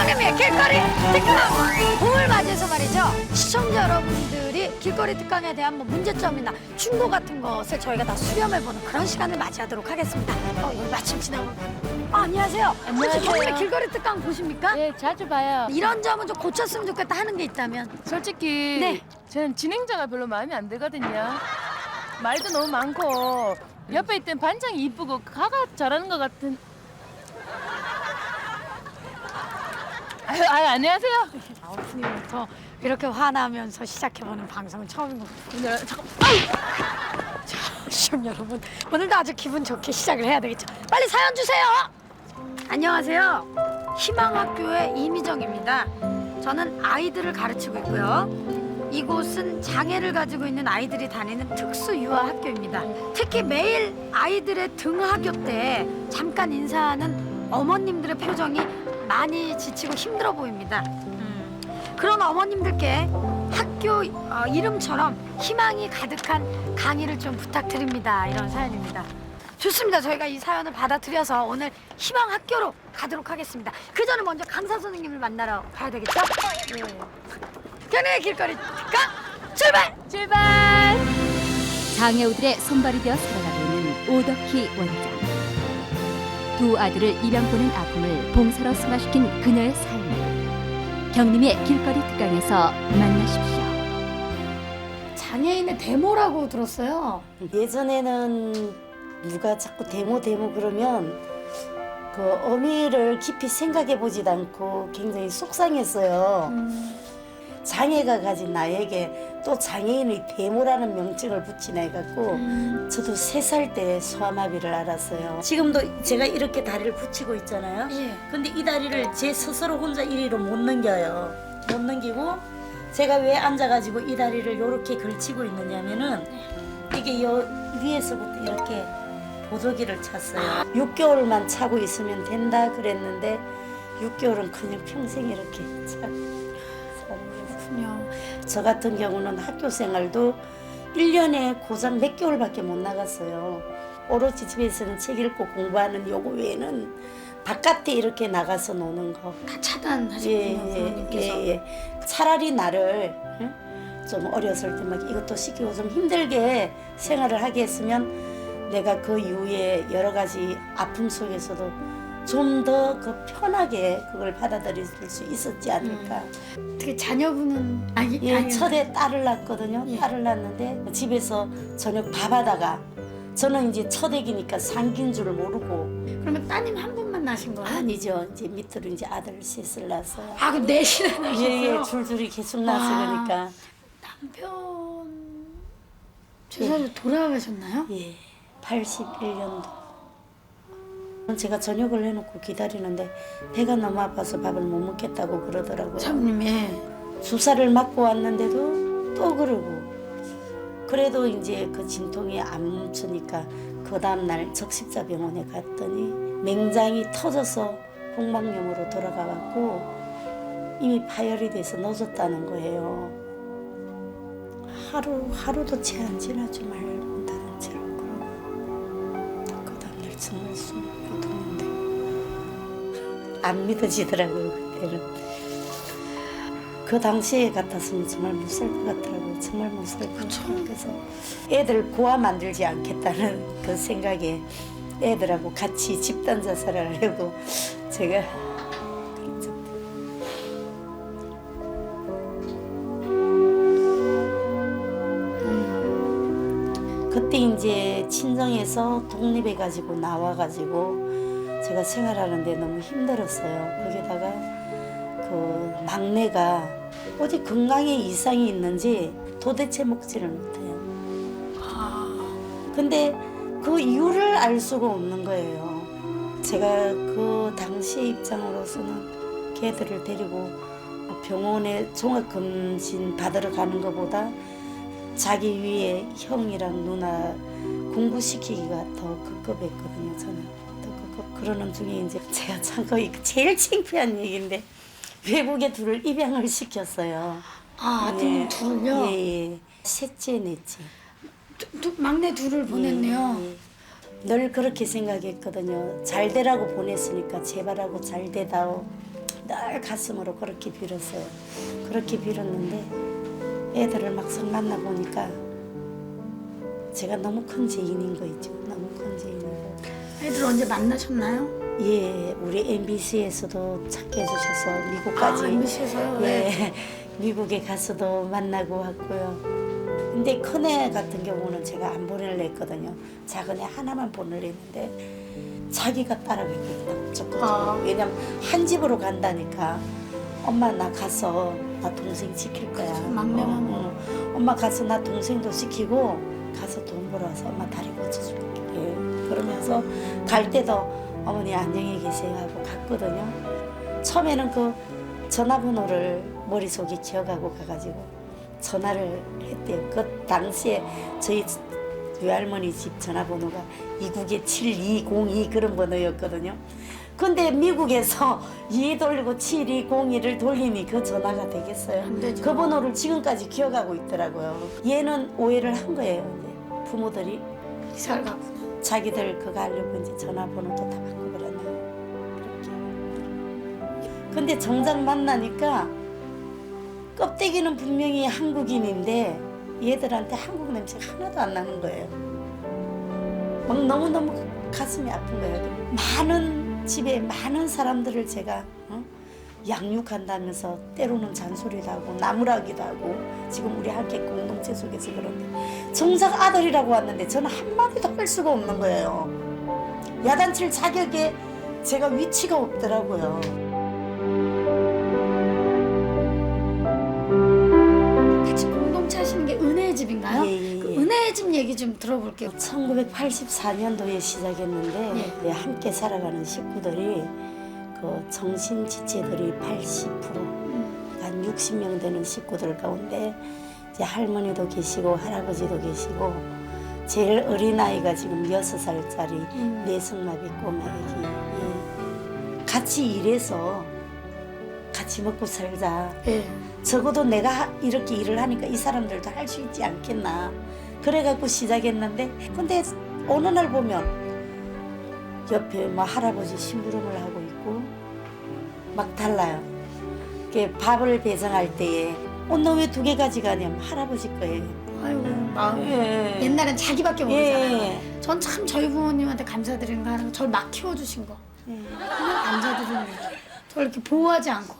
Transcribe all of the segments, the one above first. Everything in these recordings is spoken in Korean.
경림이의 길거리 특강! 봄을 맞이해서 말이죠. 시청자 여러분들이 길거리 특강에 대한 뭐 문제점이나 충고 같은 것을 저희가 다 수렴해보는 그런 시간을 맞이하도록 하겠습니다. 여기 마침 지나고. 안녕하세요. 혹시 안녕하세요. 경림이 길거리 특강 보십니까? 네, 자주 봐요. 이런 점은 좀 고쳤으면 좋겠다 하는 게 있다면? 솔직히 네. 저는 진행자가 별로 마음에 안 들거든요. 말도 너무 많고 옆에 있던 반장이 이쁘고 가가 잘하는 것 같은. 아유, 안녕하세요. 오프닝부터 이렇게 화나면서 시작해보는 방송은 처음인 것 같아요. 잠깐. 자, 시청 여러분, 오늘도 아주 기분 좋게 시작을 해야 되겠죠. 빨리 사연 주세요. 안녕하세요. 희망학교의 이미정입니다. 저는 아이들을 가르치고 있고요. 이곳은 장애를 가지고 있는 아이들이 다니는 특수유아학교입니다. 특히 매일 아이들의 등하교 때 잠깐 인사하는 어머님들의 표정이 많이 지치고 힘들어 보입니다. 그런 어머님들께 학교 이름처럼 희망이 가득한 강의를 좀 부탁드립니다. 이런 사연입니다. 좋습니다. 저희가 이 사연을 받아들여서 오늘 희망학교로 가도록 하겠습니다. 그 전에 먼저 강사 선생님을 만나러 가야 되겠죠? 네. 견해의 길거리 특강 출발! 출발! 장애우들의 손발이 되어 살아가고 있는 오덕희 원장. 두 아들을 입양 보낸 아픔을 봉사로 승화시킨 그녀의 삶을 경림의 길거리 특강에서 만나십시오. 장애인의 데모라고 들었어요. 예전에는 누가 자꾸 데모 그러면 그 의미를 깊이 생각해 보지도 않고 굉장히 속상했어요. 장애가 가진 나에게 또 장애인의 데모라는 명칭을 붙이나 해갖고 저도 3살 때 소아마비를 알았어요. 지금도 제가 이렇게 다리를 붙이고 있잖아요. 예. 근데 이 다리를 제 스스로 혼자 이리로 못 넘겨요. 못 넘기고 제가 왜 앉아가지고 이 다리를 이렇게 걸치고 있느냐면은 이게 요 위에서부터 이렇게 보조기를 찼어요. 6개월만 차고 있으면 된다 그랬는데 6개월은 그냥 평생 이렇게 차고. 저 같은 경우는 학교 생활도 1년에 고작 몇 개월밖에 못 나갔어요. 오로지 집에서는 책 읽고 공부하는 요거 외에는 바깥에 이렇게 나가서 노는 거 다 차단하셨군요, 부모님께서. 예. 차라리 나를 좀 어렸을 때 막 이것도 시키고 좀 힘들게 생활을 하게 했으면 내가 그 이후에 여러 가지 아픔 속에서도 좀 더 그 편하게 그걸 받아들일 수 있었지 않을까. 어떻게 자녀분은 예, 첫에 딸을 낳았거든요. 예. 딸을 낳았는데 집에서 저녁 밥하다가 저는 이제 첫애기니까 상기인 줄을 모르고 그러면 따님 한 분만 나신 거예요? 아니죠. 이제 밑으로 이제 아들 셋을 낳았어요. 아, 그럼 넷이나 나셨어요? 예, 줄줄이 계속 낳았어요. 아. 그러니까. 남편 죄송한데 돌아가셨나요? 예, 81년도. 제가 저녁을 해놓고 기다리는데 배가 너무 아파서 밥을 못 먹겠다고 그러더라고요. 사모님이 주사를 맞고 왔는데도 또 그러고. 그래도 이제 그 진통이 안 멈추니까 그 다음날 적십자병원에 갔더니 맹장이 터져서 복막염으로 돌아가갖고 이미 파열이 돼서 넣어졌다는 거예요. 하루도 채 안 지나죠. 말 못하는 채로 그러고 그 다음날 정말 숨이 못 오는데 안 믿어지더라고요. 그때는 그 당시에 같았으면 정말 못 살 것 같더라고요. 정말 못 살 것 같아요. 그래서 애들 고아 만들지 않겠다는 그 생각에 애들하고 같이 집단 자살을 하려고 제가 그랬죠. 그때 이제 친정에서 독립해가지고 나와가지고 제가 생활하는데 너무 힘들었어요. 거기다가 그 막내가 어디 건강에 이상이 있는지 도대체 먹지를 못해요. 근데 그 이유를 알 수가 없는 거예요. 제가 그 당시 입장으로서는 걔들을 데리고 병원에 종합검진 받으러 가는 것보다 자기 위에 형이랑 누나 공부시키기가 더 급급했거든요. 저는 더 급급. 그러는 중에 이제 제가 참 거의 제일 창피한 얘기인데 외국에 둘을 입양을 시켰어요. 아, 아들 둘을요? 예. 셋째, 넷째. 막내 둘을 보냈네요. 예. 늘 그렇게 생각했거든요. 잘 되라고 보냈으니까 제발하고 잘 되다오. 늘 가슴으로 그렇게 빌었어요. 그렇게 빌었는데 애들을 막상 만나보니까 제가 너무 큰 죄인인 거 있죠. 너무 큰 죄인이고. 애들 언제 만나셨나요? 예, 우리 MBC에서도 찾게 해주셔서 미국까지. MBC에서요? 예, 미국에 가서도 만나고 왔고요. 근데 큰애 같은 경우는 제가 안 보내려 했거든요. 작은 애 하나만 보내려 했는데 자기가 따라가겠다고 적극적으로. 왜냐면 한 집으로 간다니까. 엄마 나 가서 나 동생 지킬 거야. 막내만. 엄마 가서 나 동생도 지키고 가서 돈 벌어와서 엄마 다리 고쳐줄게. 예. 그러면서 갈 때도 어머니 안녕히 계세요 하고 갔거든요. 처음에는 그 전화번호를 머릿속에 기억하고 가가지고 전화를 했대요. 그 당시에 저희 외할머니 집 전화번호가 291-7202 그런 번호였거든요. 근데 미국에서 2 돌리고 7202를 돌리니 그 전화가 되겠어요? 안 되죠. 그 번호를 지금까지 기억하고 있더라고요. 얘는 오해를 한 거예요. 이제 부모들이 이사를 가고. 자기들 그거 하려고 이제 전화번호도 다 바꿔버렸네요. 그렇게. 근데 정작 만나니까 껍데기는 분명히 한국인인데 얘들한테 한국 냄새가 하나도 안 나는 거예요. 막 너무너무 가슴이 아픈 거예요. 많은 집에 많은 사람들을 제가 양육한다면서 때로는 잔소리도 하고 나무라기도 하고 지금 우리 함께 공동체 속에서 그런데 정작 아들이라고 왔는데 저는 한마디도 할 수가 없는 거예요. 야단칠 자격에 제가 위치가 없더라고요. 같이 공동체 하시는 게 은혜의 집인가요? 예. 그 은혜의 집 얘기 좀 들어볼게요. 1984년도에 시작했는데 예. 함께 살아가는 식구들이 그 정신지체들이 80%, 한 60명 되는 식구들 가운데 이제 할머니도 계시고 할아버지도 계시고 제일 어린 아이가 지금 6살짜리 뇌성마비 꼬마애기. 예. 같이 일해서 같이 먹고 살자. 예. 적어도 내가 이렇게 일을 하니까 이 사람들도 할 수 있지 않겠나. 그래갖고 시작했는데 근데 어느 날 보면 옆에 뭐 할아버지 심부름을 하고 있고 막 달라요. 이렇게 밥을 배송할 때에 너 왜 2개 가져가냐면 할아버지 거예요. 아이고 마음. 예. 옛날엔 자기밖에 모르잖아요. 예. 전 참 저희 부모님한테 감사드리는 거 하는 거, 저를 막 키워주신 거. 그냥 감사드리는 거. 저를 이렇게 보호하지 않고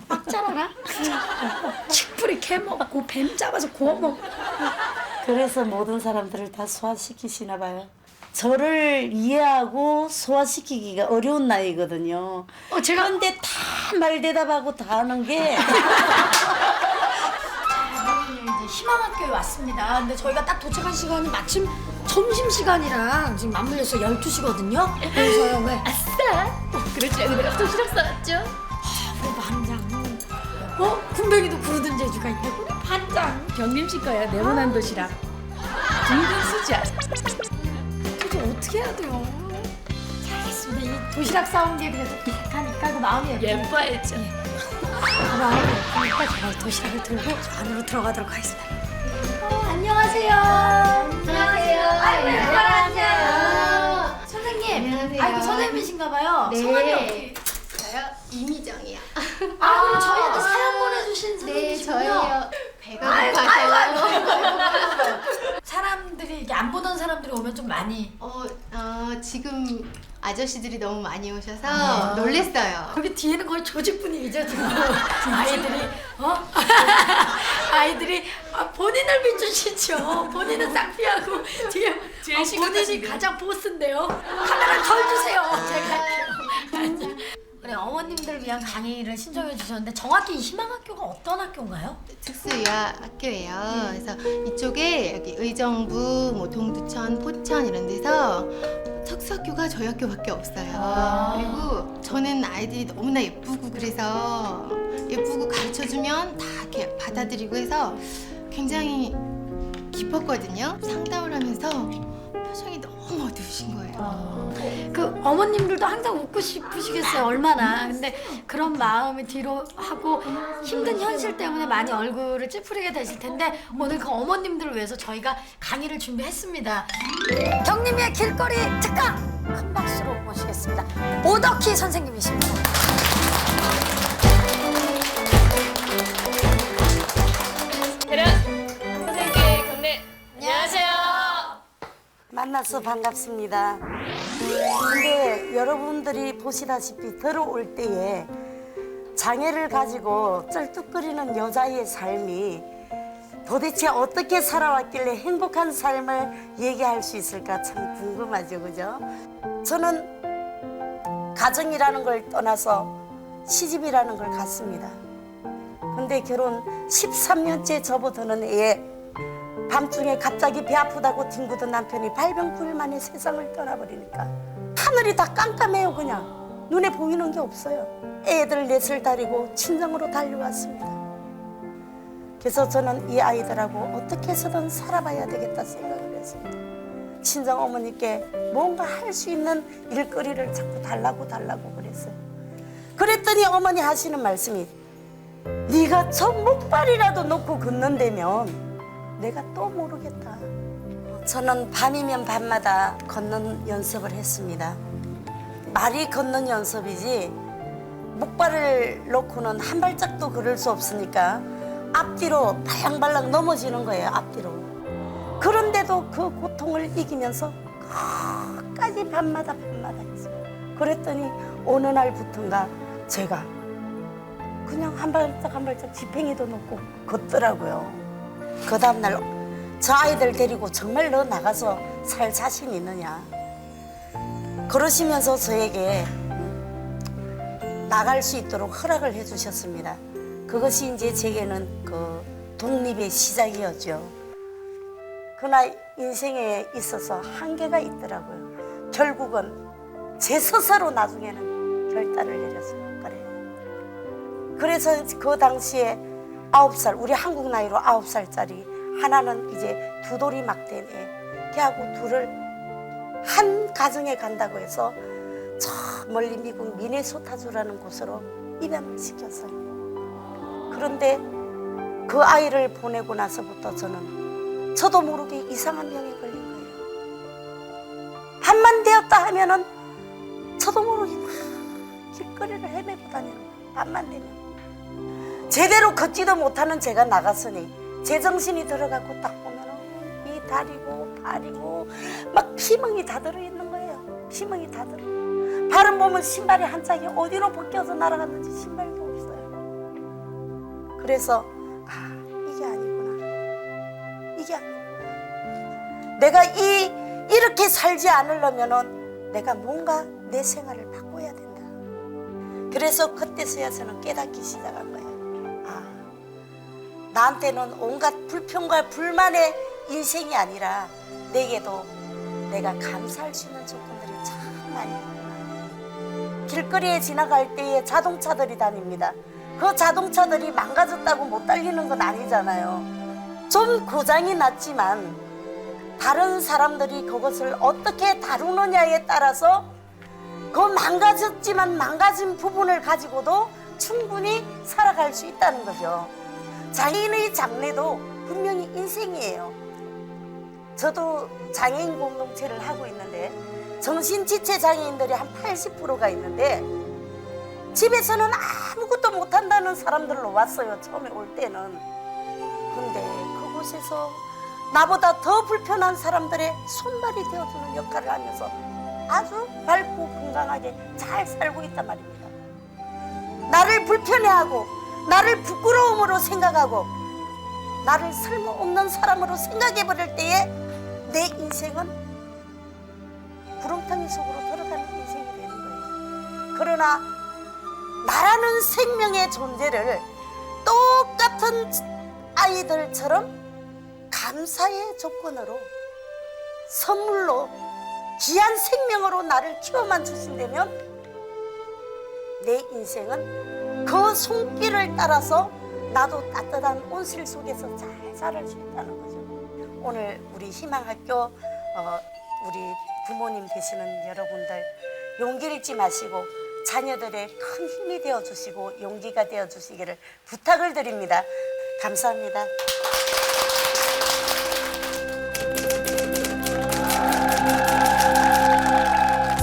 막 자라라. 칡뿌리 캐먹고 뱀 잡아서 구워먹고. 그래서 모든 사람들을 다 소화시키시나 봐요. 저를 이해하고 소화시키기가 어려운 나이거든요. 제가 근데 다 말 대답하고 다 하는 게 이제 희망학교에 왔습니다. 근데 저희가 딱 도착한 시간이 마침 점심시간이랑 지금 맞물려서 12시거든요. 그래서요, 왜? 아싸! 그렇지 않고 내가 도시락 싸왔죠? 우리 반장. 군뱅이도 구르던 재주가 있다고? 우리 반장. 경림씨 거야 네모난 도시락. 둥근 수자. 도대체 어떻게 해야 돼요? 잘했습니다. 이 도시락 싸온 게 그래도 하니까 그 마음이 예쁘니까. 예뻐야죠. 그 마음이 예쁘니까 제가 도시락을 들고 저 안으로 들어가도록 하겠습니다. 안녕하세요. 안녕하세요. 아이고, 안녕하세요. 선생님. 안녕하세요. 아이고, 선생님이신가 봐요. 네. 성함이 어떻게? 저요? 이미정이요. 아, 그럼 저희한테 사연 보내주신 네, 선생님이시군요. 저예요. 배가 아이고, 고파서. 사람들이 이렇게 안 보던 사람들이 오면 좀 많이 지금 아저씨들이 너무 많이 오셔서 놀랬어요. 거기 뒤에는 거의 조직 분위기죠 지금. 아이들이 아이들이 본인을 비추시죠. 본인은 쌍피하고 뒤에 제일 본인이 심각하신데. 가장 보스인데요. 카메라 덜 주세요. 제가 할게요. 그래, 어머님들 위한 강의를 신청해 주셨는데 정확히 이 희망학교가 어떤 학교인가요? 특수유아학교예요. 그래서 이쪽에 여기 의정부, 뭐 동두천, 포천 이런 데서 특수학교가 저희 학교밖에 없어요. 그리고 저는 아이들이 너무나 예쁘고 그래서 예쁘고 가르쳐주면 다 이렇게 받아들이고 해서 굉장히 기뻤거든요. 상담을 하면서 표정이 너무 어두우신 거예요. 그 어머님들도 항상 웃고 싶으시겠어요. 얼마나. 근데 그런 마음을 뒤로 하고 힘든 현실 때문에 많이 얼굴을 찌푸리게 되실 텐데 오늘 그 어머님들을 위해서 저희가 강의를 준비했습니다. 경림의 길거리 특강 큰 박수로 모시겠습니다. 오덕희 선생님이십니다. 만나서 반갑습니다. 근데 여러분들이 보시다시피 들어올 때에 장애를 가지고 쩔뚝거리는 여자의 삶이 도대체 어떻게 살아왔길래 행복한 삶을 얘기할 수 있을까 참 궁금하죠, 그죠? 저는 가정이라는 걸 떠나서 시집이라는 걸 갔습니다. 근데 결혼 13년째 접어드는 애에 밤중에 갑자기 배 아프다고 뒹구던 남편이 발병 9일 만에 세상을 떠나버리니까 하늘이 다 깜깜해요. 그냥 눈에 보이는 게 없어요. 애들 넷을 다리고 친정으로 달려왔습니다. 그래서 저는 이 아이들하고 어떻게 해서든 살아봐야 되겠다 생각을 했습니다. 친정 어머니께 뭔가 할 수 있는 일거리를 자꾸 달라고 그랬어요. 그랬더니 어머니 하시는 말씀이 네가 저 목발이라도 놓고 걷는다면 내가 또 모르겠다. 저는 밤이면 밤마다 걷는 연습을 했습니다. 말이 걷는 연습이지 목발을 놓고는 한 발짝도 걸을 수 없으니까 앞뒤로 발랑발랑 넘어지는 거예요. 앞뒤로. 그런데도 그 고통을 이기면서 끝까지 밤마다 했어요. 그랬더니 어느 날부턴가 제가 그냥 한 발짝 지팽이도 놓고 걷더라고요. 그 다음날 저 아이들 데리고 정말 너 나가서 살 자신 있느냐 그러시면서 저에게 나갈 수 있도록 허락을 해주셨습니다. 그것이 이제 제게는 그 독립의 시작이었죠. 그러나 인생에 있어서 한계가 있더라고요. 결국은 제 스스로 나중에는 결단을 내렸어요. 그래서 그 당시에 9살, 우리 한국 나이로 9살짜리 하나는 이제 두 돌이 막 된 애, 걔하고 둘을 한 가정에 간다고 해서 저 멀리 미국 미네소타주라는 곳으로 입양을 시켰어요. 그런데 그 아이를 보내고 나서부터 저도 모르게 이상한 병에 걸린 거예요. 한만 되었다 하면은 저도 모르게 막 길거리를 헤매고 다니는 거예요. 밤만 되면. 제대로 걷지도 못하는 제가 나갔으니 제정신이 들어가고 딱 보면은 이 다리고 발이고 막 피멍이 다 들어있는 거예요. 피멍이 다 들어. 발은 보면 신발이 한 짝이 어디로 벗겨서 날아갔는지 신발도 없어요. 그래서 이게 아니구나. 이게 아니구나. 내가 이렇게 살지 않으려면은 내가 뭔가 내 생활을 바꿔야 된다. 그래서 그때서야 저는 깨닫기 시작한 거예요. 나한테는 온갖 불평과 불만의 인생이 아니라 내게도 내가 감사할 수 있는 조건들이 참 많이 있구나. 길거리에 지나갈 때에 자동차들이 다닙니다. 그 자동차들이 망가졌다고 못 달리는 건 아니잖아요. 좀 고장이 났지만 다른 사람들이 그것을 어떻게 다루느냐에 따라서 그 망가졌지만 망가진 부분을 가지고도 충분히 살아갈 수 있다는 거죠. 장애인의 장래도 분명히 인생이에요. 저도 장애인 공동체를 하고 있는데 정신지체 장애인들이 한 80%가 있는데 집에서는 아무것도 못한다는 사람들로 왔어요. 처음에 올 때는. 근데 그곳에서 나보다 더 불편한 사람들의 손발이 되어주는 역할을 하면서 아주 밝고 건강하게 잘 살고 있단 말입니다. 나를 불편해하고 나를 부끄러움으로 생각하고 나를 쓸모없는 사람으로 생각해버릴 때에 내 인생은 구렁텅이 속으로 들어가는 인생이 되는 거예요. 그러나 나라는 생명의 존재를 똑같은 아이들처럼 감사의 조건으로 선물로 귀한 생명으로 나를 키워만 주신다면 내 인생은 그 손길을 따라서 나도 따뜻한 온실 속에서 잘 살을 수 있다는 거죠. 오늘 우리 희망학교 우리 부모님 되시는 여러분들 용기 잃지 마시고 자녀들의 큰 힘이 되어주시고 용기가 되어주시기를 부탁을 드립니다. 감사합니다.